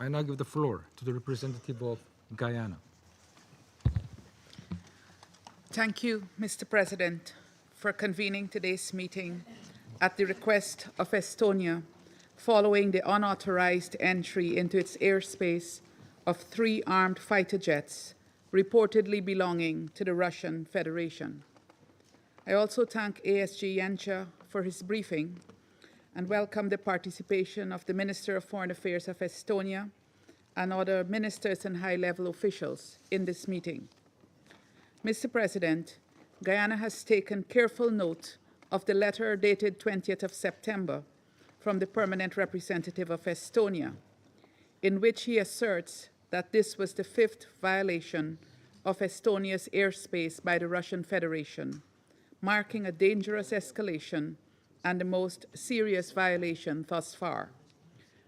I now give the floor to the representative of Guyana. Thank you, Mr. President, for convening today's meeting at the request of Estonia following the unauthorized entry into its airspace of 3 armed fighter jets reportedly belonging to the Russian Federation. I also thank ASG for his briefing and welcome the participation of the Minister of Foreign Affairs of Estonia and other ministers and high-level officials in this meeting. Mr. President, Guyana has taken careful note of the letter dated 20th of September from the permanent representative of Estonia, in which he asserts that this was the 5th violation of Estonia's airspace by the Russian Federation, marking a dangerous escalation and the most serious violation thus far.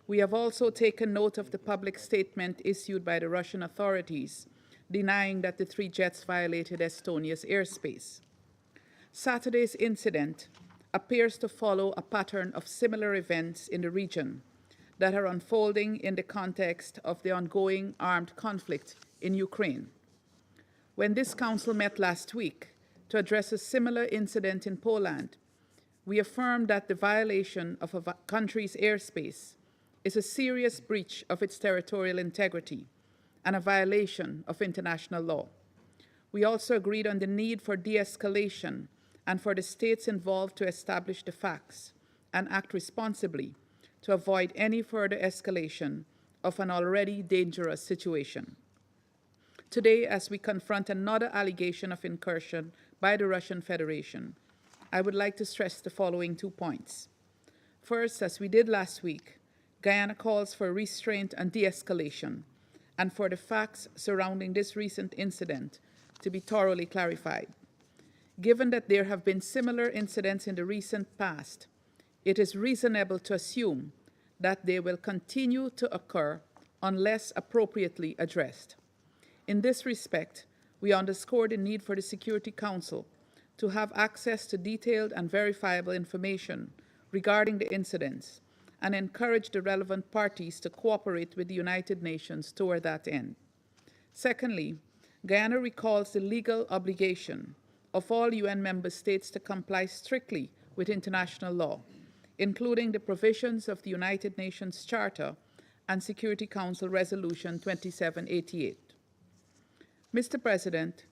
We have also taken note of the public statement issued by the Russian authorities denying that the 3 jets violated Estonia's airspace. Saturday's incident appears to follow a pattern of similar events in the region that are unfolding in the context of the ongoing armed conflict in Ukraine. When this council met last week to address a similar incident in Poland, we affirmed that the violation of a country's airspace is a serious breach of its territorial integrity and a violation of international law. We also agreed on the need for de-escalation and for the states involved to establish the facts and act responsibly to avoid any further escalation of an already dangerous situation. Today, as we confront another allegation of incursion by the Russian Federation, I would like to stress the following 2 points. First, as we did last week, Guyana calls for restraint and de-escalation, and for the facts surrounding this recent incident to be thoroughly clarified. Given that there have been similar incidents in the recent past, it is reasonable to assume that they will continue to occur unless appropriately addressed. In this respect, we underscore the need for the Security Council to have access to detailed and verifiable information regarding the incidents and encourage the relevant parties to cooperate with the United Nations toward that end. Secondly, Guyana recalls the legal obligation of all UN member states to comply strictly with international law, including the provisions of the United Nations Charter and Security Council Resolution 2788. Mr. President,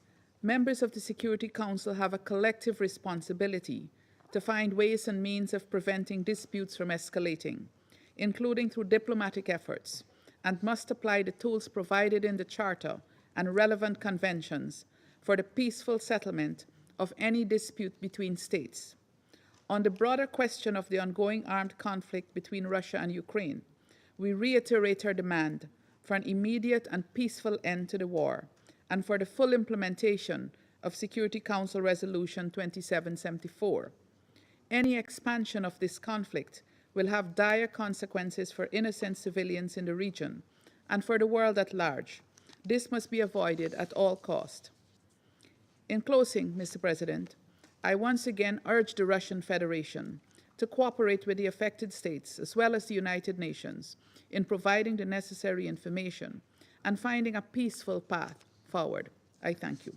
members of the Security Council have a collective responsibility to find ways and means of preventing disputes from escalating, including through diplomatic efforts, and must apply the tools provided in the Charter and relevant conventions for the peaceful settlement of any dispute between states. On the broader question of the ongoing armed conflict between Russia and Ukraine, we reiterate our demand for an immediate and peaceful end to the war and for the full implementation of Security Council Resolution 2774. Any expansion of this conflict will have dire consequences for innocent civilians in the region and for the world at large. This must be avoided at all costs. In closing, Mr. President, I once again urge the Russian Federation to cooperate with the affected states as well as the United Nations in providing the necessary information and finding a peaceful path forward. I thank you.